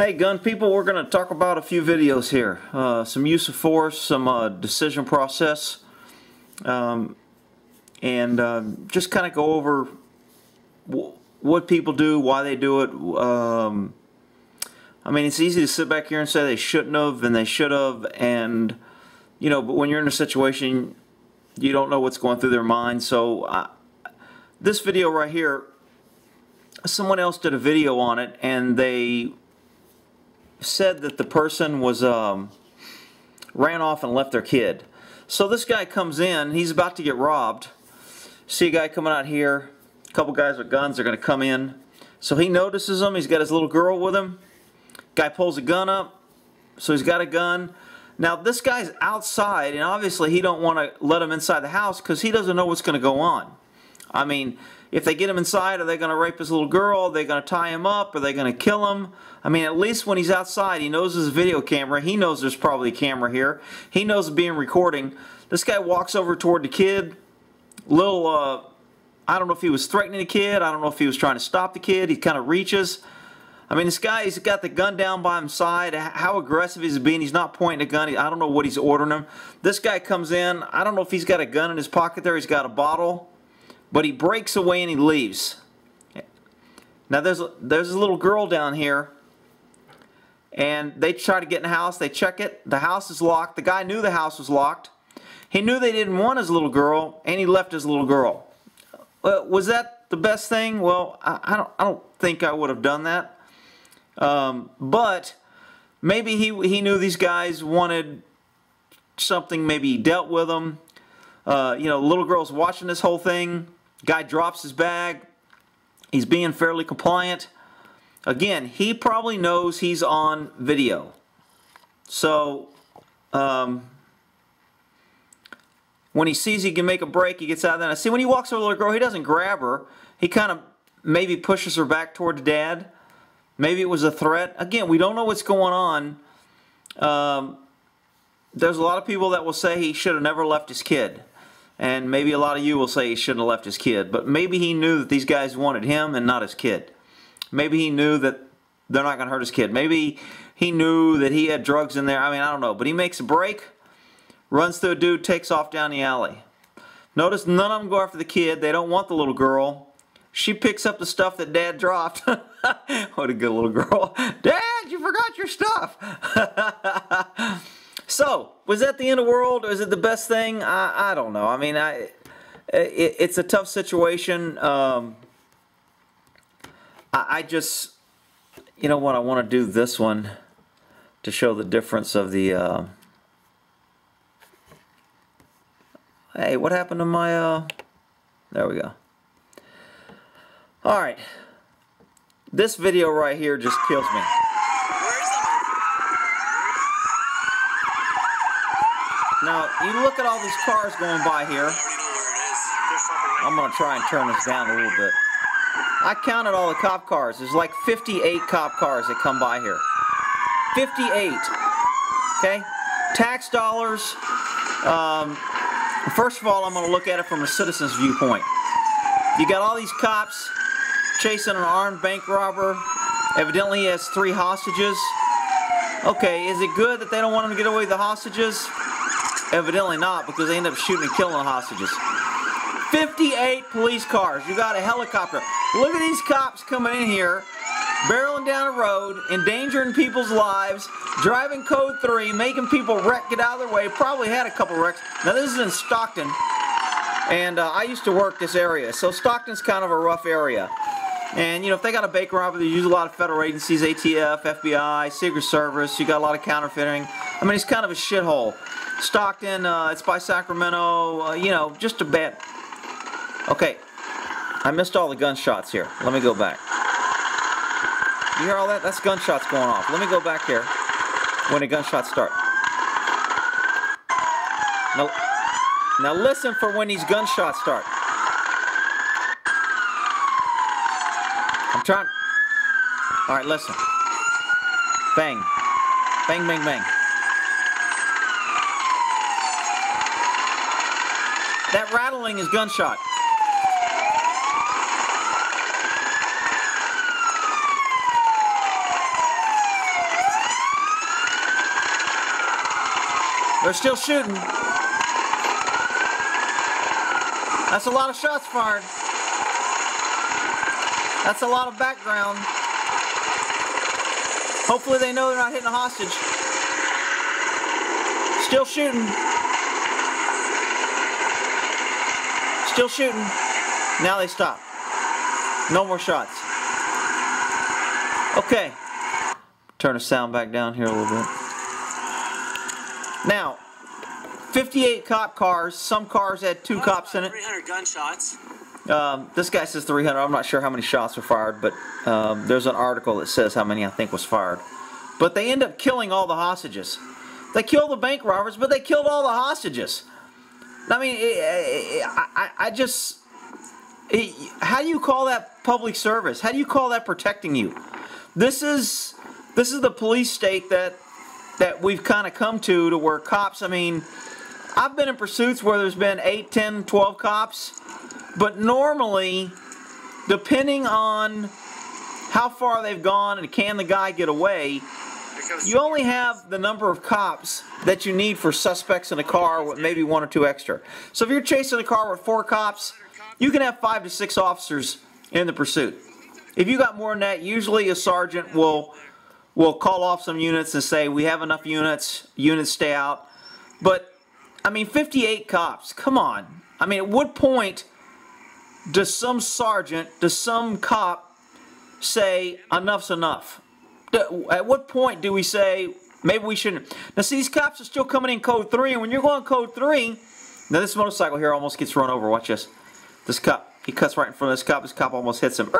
Hey gun people, we're going to talk about a few videos here. Some use of force, some decision process, and just kind of go over what people do, why they do it. I mean, it's easy to sit back here and say they shouldn't have and they should have, and you know, but when you're in a situation, you don't know what's going through their mind. So this video right here, someone else did a video on it, and they said that the person was ran off and left their kid. So this guy comes in, he's about to get robbed. See a guy coming out here, a couple guys with guns are going to come in. So he notices him, he's got his little girl with him. Guy pulls a gun up, so he's got a gun. Now this guy's outside, and obviously he don't want to let him inside the house because he doesn't know what's going to go on. I mean, if they get him inside, are they going to rape his little girl? Are they going to tie him up? Are they going to kill him? I mean, at least when he's outside, he knows there's a video camera. He knows there's probably a camera here. He knows it's being recording. This guy walks over toward the kid. I don't know if he was threatening the kid. I don't know if he was trying to stop the kid. He kind of reaches. I mean, this guy, he's got the gun down by his side. How aggressive is he being? He's not pointing a gun. I don't know what he's ordering him. This guy comes in. I don't know if he's got a gun in his pocket there. He's got a bottle. But he breaks away and he leaves. Now there's a little girl down here, and they try to get in the house. They check it. The house is locked. The guy knew the house was locked. He knew they didn't want his little girl, and he left his little girl. Was that the best thing? Well, I don't think I would have done that. But maybe he knew these guys wanted something. Maybe he dealt with them. You know, the little girl's watching this whole thing. Guy drops his bag. He's being fairly compliant. Again, he probably knows he's on video. So, when he sees he can make a break, he gets out of there. Now, see, when he walks over to the little girl, he doesn't grab her. He kind of maybe pushes her back toward the dad. Maybe it was a threat. Again, we don't know what's going on. There's a lot of people that will say he should have never left his kid. And maybe a lot of you will say he shouldn't have left his kid. But maybe he knew that these guys wanted him and not his kid. Maybe he knew that they're not going to hurt his kid. Maybe he knew that he had drugs in there. I mean, I don't know. But he makes a break, runs through a dude, takes off down the alley. Notice none of them go after the kid. They don't want the little girl. She picks up the stuff that Dad dropped. What a good little girl. Dad, you forgot your stuff. So, was that the end of the world, or is it the best thing? I don't know. I mean, it's a tough situation. I just, you know what, I want to do this one to show the difference of the, hey, what happened to my, there we go. Alright, this video right here just kills me. Now, you look at all these cars going by here. I'm going to try and turn this down a little bit. I counted all the cop cars. There's like 58 cop cars that come by here. 58. Okay? Tax dollars. First of all, I'm going to look at it from a citizen's viewpoint. You got all these cops chasing an armed bank robber. Evidently, he has 3 hostages. Okay, is it good that they don't want him to get away with the hostages? Evidently not, because they end up shooting and killing the hostages. 58 police cars. You got a helicopter. Look at these cops coming in here, barreling down a road, endangering people's lives, driving code 3, making people wreck, get out of their way. Probably had a couple wrecks. Now this is in Stockton, and I used to work this area, so Stockton's kind of a rough area. And, you know, if they got a bank robber, they use a lot of federal agencies, ATF, FBI, Secret Service. You got a lot of counterfeiting. I mean, it's kind of a shithole. Stockton, it's by Sacramento, you know, just a bad. Okay, I missed all the gunshots here. Let me go back. You hear all that? That's gunshots going off. Let me go back here when the gunshots start. Now listen for when these gunshots start. I'm trying. All right, listen. Bang. Bang, bang, bang. That rattling is gunshot. They're still shooting. That's a lot of shots fired. That's a lot of background. Hopefully they know they're not hitting a hostage. Still shooting. Still shooting. Now they stop. No more shots. Okay. Turn the sound back down here a little bit. Now, 58 cop cars. Some cars had 2 cops in it. 300 gunshots. This guy says 300. I'm not sure how many shots were fired, but there's an article that says how many I think was fired. But they end up killing all the hostages. They killed the bank robbers, but they killed all the hostages. I mean, how do you call that public service? How do you call that protecting you? This is the police state that we've kind of come to where cops, I mean, I've been in pursuits where there's been 8, 10, 12 cops, but normally, depending on how far they've gone and can the guy get away, you only have the number of cops that you need for suspects in a car with maybe 1 or 2 extra. So if you're chasing a car with 4 cops, you can have 5 to 6 officers in the pursuit. If you got more than that, usually a sergeant will call off some units and say, we have enough units, stay out. But, I mean, 58 cops, come on. I mean, at what point does some sergeant, does some cop say, enough's enough? At what point do we say, maybe we shouldn't? Now, see, these cops are still coming in code 3, and when you're going code 3, now this motorcycle here almost gets run over. Watch this. This cop, he cuts right in front of this cop. This cop almost hits him.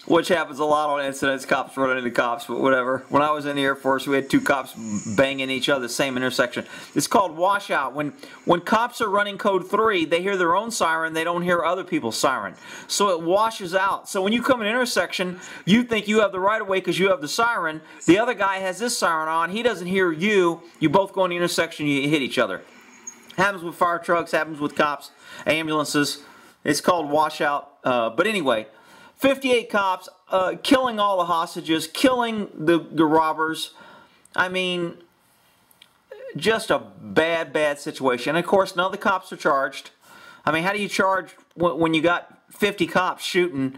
Which happens a lot on incidents, cops running into cops, but whatever. When I was in the Air Force, we had 2 cops banging each other, the same intersection. It's called washout. When cops are running code 3, they hear their own siren, they don't hear other people's siren. So it washes out. So when you come in an intersection, you think you have the right of way because you have the siren. The other guy has this siren on, he doesn't hear you. You both go in the intersection, you hit each other. Happens with fire trucks, happens with cops, ambulances. It's called washout. But anyway, 58 cops, killing all the hostages, killing the robbers. I mean, just a bad, bad situation. And of course, none of the cops are charged. I mean, how do you charge when you got 50 cops shooting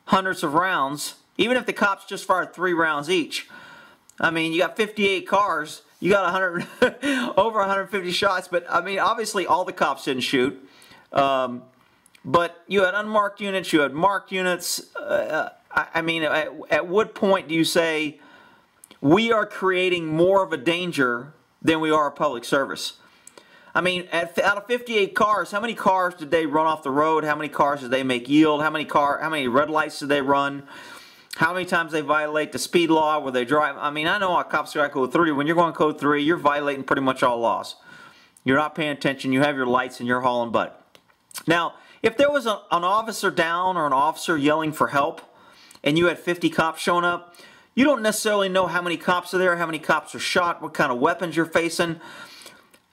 hundreds of rounds, even if the cops just fired 3 rounds each? I mean, you got 58 cars, you got 100, over 150 shots, but I mean, obviously all the cops didn't shoot. But you had unmarked units, you had marked units. I mean, at what point do you say, we are creating more of a danger than we are a public service? I mean, out of 58 cars, how many cars did they run off the road? How many cars did they make yield? How many red lights did they run? How many times they violate the speed law where they drive? I mean, I know our cops got code 3. When you're going code 3, you're violating pretty much all laws. You're not paying attention. You have your lights and you're hauling butt. Now, if there was an officer down or an officer yelling for help and you had 50 cops showing up, you don't necessarily know how many cops are there, how many cops are shot, what kind of weapons you're facing.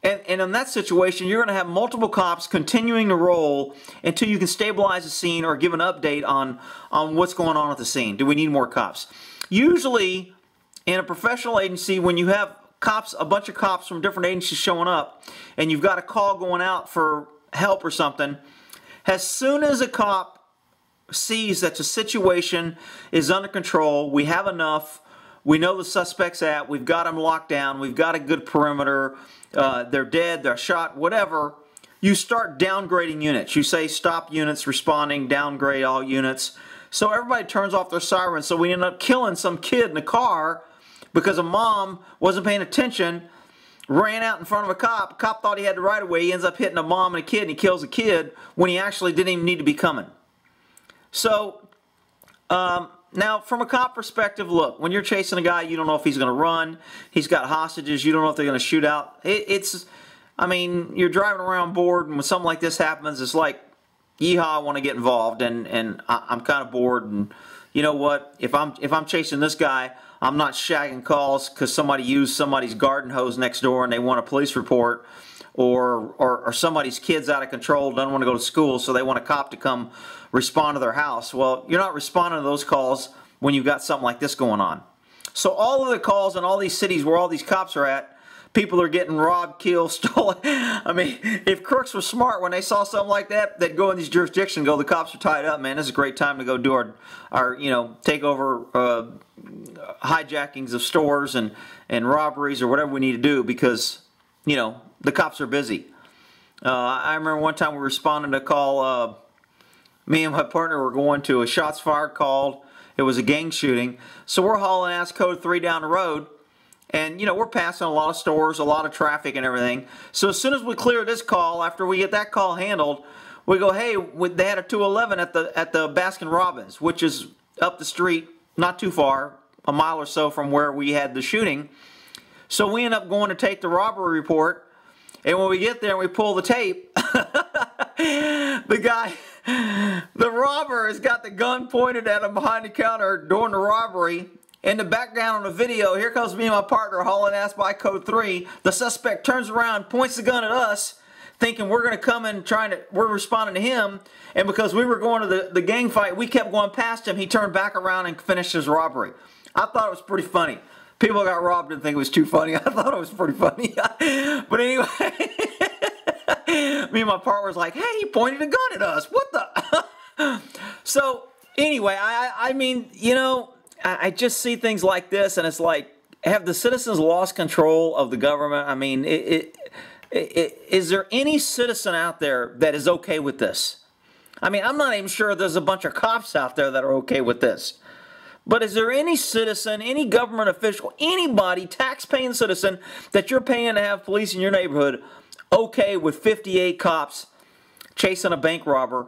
And in that situation, you're going to have multiple cops continuing to roll until you can stabilize the scene or give an update on what's going on at the scene. Do we need more cops? Usually, in a professional agency, when you have cops, a bunch of cops from different agencies showing up, and you've got a call going out for help or something, as soon as a cop sees that the situation is under control, we have enough, we know the suspect's at, we've got them locked down, we've got a good perimeter, they're dead, they're shot, whatever, you start downgrading units. You say stop units responding, downgrade all units. So everybody turns off their sirens, so we end up killing some kid in a car because a mom wasn't paying attention, ran out in front of a cop thought he had the right of way, he ends up hitting a mom and a kid and he kills a kid when he actually didn't even need to be coming. So, now from a cop perspective, look, when you're chasing a guy, you don't know if he's going to run, he's got hostages, you don't know if they're going to shoot out. I mean, you're driving around bored and when something like this happens, it's like, yeehaw, I want to get involved and I'm kind of bored and you know what, if I'm chasing this guy, I'm not shagging calls because somebody used somebody's garden hose next door and they want a police report, or somebody's kid's out of control, doesn't want to go to school, so they want a cop to come respond to their house. Well, you're not responding to those calls when you've got something like this going on. So all of the calls in all these cities where all these cops are at, people are getting robbed, killed, stolen. I mean, if crooks were smart, when they saw something like that, they'd go in these jurisdictions and go, the cops are tied up, man. This is a great time to go do our you know, take over hijackings of stores and robberies or whatever we need to do because, you know, the cops are busy. I remember one time we were responding to a call, me and my partner were going to a shots fired call. It was a gang shooting. So we're hauling ass code 3 down the road. And, you know, we're passing a lot of stores, a lot of traffic and everything. So as soon as we clear this call, after we get that call handled, we go, hey, they had a 211 at the Baskin Robbins, which is up the street, not too far, a mile or so from where we had the shooting. So we end up going to take the robbery report. And when we get there and we pull the tape, the guy, the robber has got the gun pointed at him behind the counter during the robbery. In the background on the video, here comes me and my partner hauling ass by code 3. The suspect turns around, points the gun at us, thinking we're going to come in we're responding to him. And because we were going to the gang fight, we kept going past him. He turned back around and finished his robbery. I thought it was pretty funny. People got robbed and think it was too funny. I thought it was pretty funny. But anyway, me and my partner was like, hey, he pointed a gun at us. What the? So anyway, I mean, you know, I just see things like this, and it's like, have the citizens lost control of the government? I mean, is there any citizen out there that is okay with this? I mean, I'm not even sure there's a bunch of cops out there that are okay with this. But is there any citizen, any government official, anybody, tax-paying citizen that you're paying to have police in your neighborhood okay with 58 cops chasing a bank robber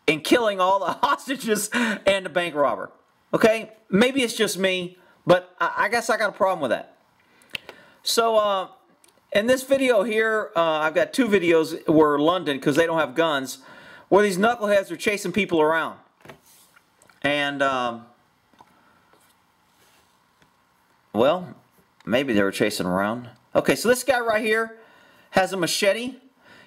and killing all the hostages and the bank robber? Okay, maybe it's just me, but I guess I got a problem with that. So, in this video here, I've got 2 videos where London, because they don't have guns, where these knuckleheads are chasing people around. And, well, maybe they were chasing around. Okay, so this guy right here has a machete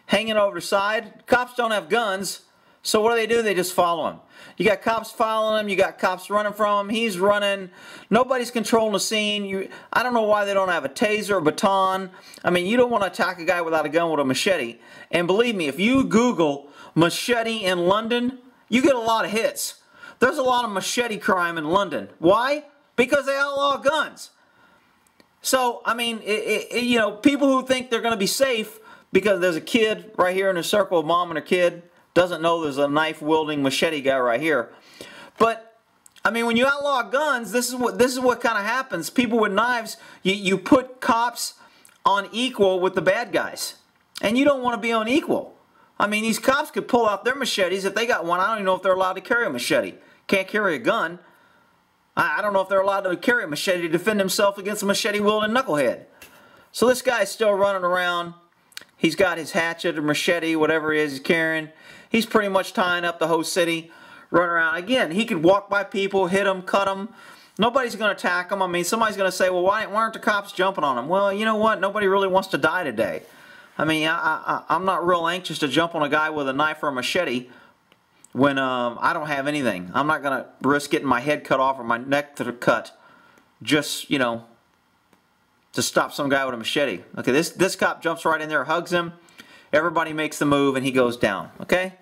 hanging over the side. Cops don't have guns, so what do? They just follow him. You got cops following him. You got cops running from him. He's running. Nobody's controlling the scene. I don't know why they don't have a taser or baton. I mean, you don't want to attack a guy without a gun with a machete. And believe me, if you Google machete in London, you get a lot of hits. There's a lot of machete crime in London. Why? Because they outlaw guns. So, I mean, you know, people who think they're going to be safe because there's a kid right here in a circle of mom and her kid, doesn't know there's a knife-wielding machete guy right here. But, I mean, when you outlaw guns, this is what kind of happens. People with knives, you put cops on equal with the bad guys. And you don't want to be on equal. I mean, these cops could pull out their machetes. If they got one, I don't even know if they're allowed to carry a machete. Can't carry a gun. I don't know if they're allowed to carry a machete to defend himself against a machete-wielding knucklehead. So this guy's still running around. He's got his hatchet or machete, whatever it is he's carrying. He's pretty much tying up the whole city, running around. Again, he could walk by people, hit them, cut them. Nobody's going to attack him. I mean, somebody's going to say, well, why aren't the cops jumping on him? Well, you know what? Nobody really wants to die today. I mean, I'm not real anxious to jump on a guy with a knife or a machete when I don't have anything. I'm not going to risk getting my head cut off or my neck cut just, you know, to stop some guy with a machete. Okay, this cop jumps right in there, hugs him. Everybody makes the move, and he goes down. Okay?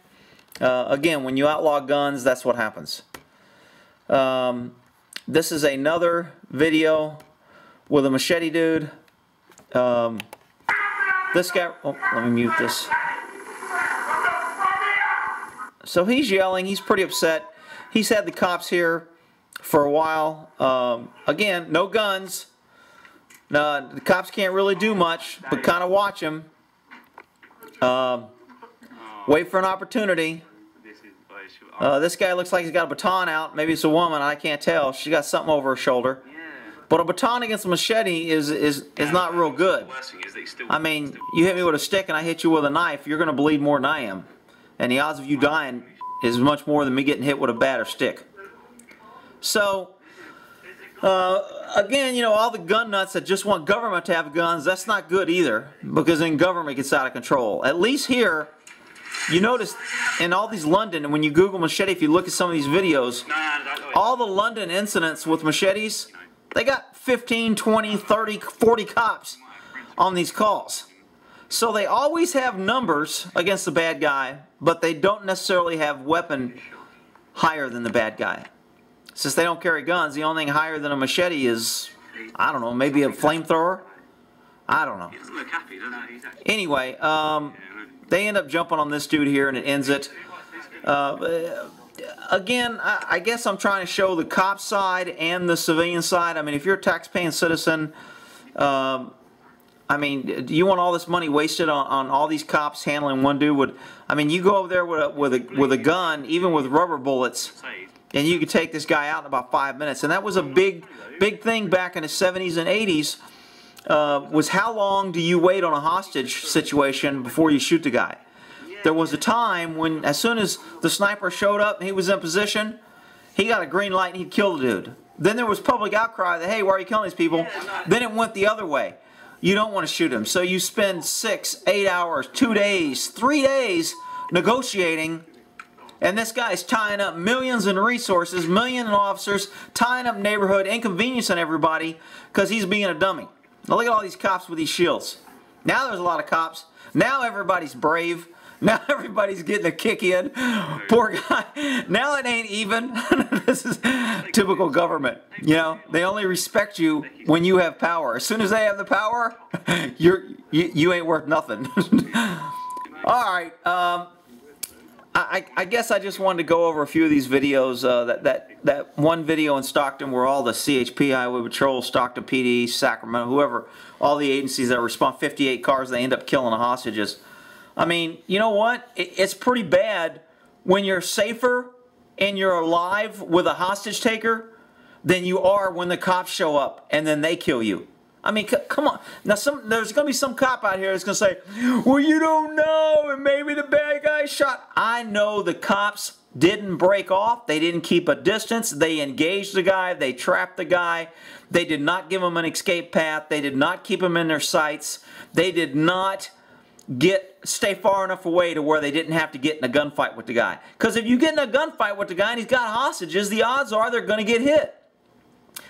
Again, when you outlaw guns, that's what happens. This is another video with a machete dude. This guy... Oh, let me mute this. So he's yelling. He's pretty upset. He's had the cops here for a while. Again, no guns. The cops can't really do much, but kind of watch him. Wait for an opportunity. This guy looks like he's got a baton out. Maybe it's a woman. I can't tell. She got something over her shoulder. But a baton against a machete is not real good. I mean, you hit me with a stick and I hit you with a knife, you're going to bleed more than I am. And the odds of you dying is much more than me getting hit with a bat or stick. So, again, you know, all the gun nuts that just want government to have guns, that's not good either, because then government gets out of control. At least here, you notice in all these London, and when you Google machete, if you look at some of these videos, all the London incidents with machetes, They got 15, 20, 30, 40 cops on these calls. So they always have numbers against the bad guy, but they don't necessarily have weapon higher than the bad guy. Since they don't carry guns, the only thing higher than a machete is, I don't know, maybe a flamethrower? I don't know. Anyway, they end up jumping on this dude here and it ends it. Again, I guess I'm trying to show the cop side and the civilian side. I mean, if you're a tax-paying citizen, I mean, do you want all this money wasted on all these cops handling one dude? I mean, you go over there with a gun, even with rubber bullets, and you could take this guy out in about 5 minutes. And that was a big thing back in the 70s and 80s, was how long do you wait on a hostage situation before you shoot the guy? There was a time when, as soon as the sniper showed up and he was in position, he got a green light and he'd kill the dude. Then there was public outcry that, hey, why are you killing these people? Then it went the other way. You don't want to shoot him. So you spend 6, 8 hours, 2 days, 3 days negotiating, and this guy's tying up millions in resources, millions in officers, tying up neighborhood, inconveniencing everybody because he's being a dummy. Now look at all these cops with these shields. Now there's a lot of cops. Now everybody's brave. Now everybody's getting a kick in. Poor guy. Now it ain't even. This is typical government. You know, they only respect you when you have power. As soon as they have the power, you ain't worth nothing. All right. I guess I just wanted to go over a few of these videos. That one video in Stockton where all the CHP, Highway Patrol, Stockton PD, Sacramento, whoever, all the agencies that respond, 58 cars, they end up killing the hostages. I mean, you know what? It's pretty bad when you're safer and you're alive with a hostage taker than you are when the cops show up and then they kill you. I mean, come on. Now, there's going to be some cop out here that's going to say, well, you don't know, and maybe the bad guy shot. I know the cops didn't break off. They didn't keep a distance. They engaged the guy. They trapped the guy. They did not give him an escape path. They did not keep him in their sights. They did not stay far enough away to where they didn't have to get in a gunfight with the guy. Because if you get in a gunfight with the guy and he's got hostages, the odds are they're going to get hit.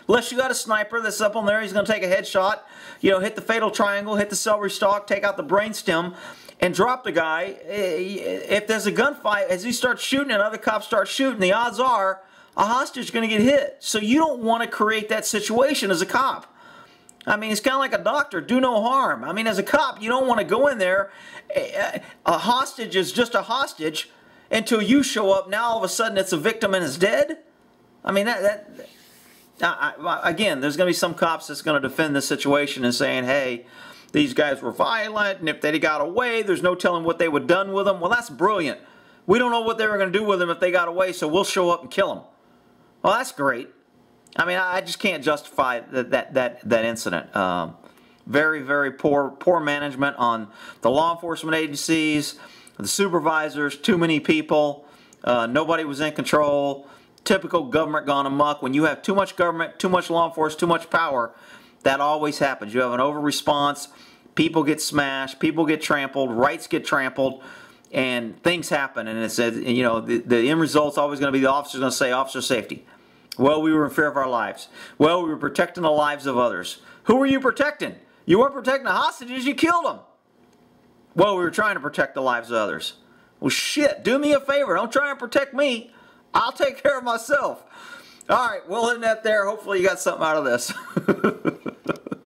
Unless you got a sniper that's up on there, he's going to take a headshot, you know, hit the fatal triangle, hit the celery stalk, take out the brainstem, and drop the guy. If there's a gunfight, as he starts shooting and other cops start shooting, the odds are a hostage is going to get hit. So you don't want to create that situation as a cop. I mean, it's kind of like a doctor, do no harm. I mean, as a cop, you don't want to go in there. A hostage is just a hostage until you show up. Now all of a sudden it's a victim and it's dead. I mean, again, there's going to be some cops that's going to defend this situation and saying, hey, these guys were violent, and if they got away, there's no telling what they would have done with them. Well, that's brilliant. We don't know what they were going to do with them if they got away, so we'll show up and kill them. Well, that's great. I mean, I just can't justify that incident. Very, very poor management on the law enforcement agencies, the supervisors, too many people. Nobody was in control. Typical government gone amok. When you have too much government, too much law enforcement, too much power, that always happens. You have an over-response, people get smashed, people get trampled, rights get trampled, and things happen. And it says, you know, the end result's always going to be the officer's going to say, officer safety. Well, we were in fear of our lives. Well, we were protecting the lives of others. Who were you protecting? You weren't protecting the hostages, you killed them. Well, we were trying to protect the lives of others. Well, shit, do me a favor. Don't try and protect me. I'll take care of myself. All right, we'll end that there. Hopefully you got something out of this.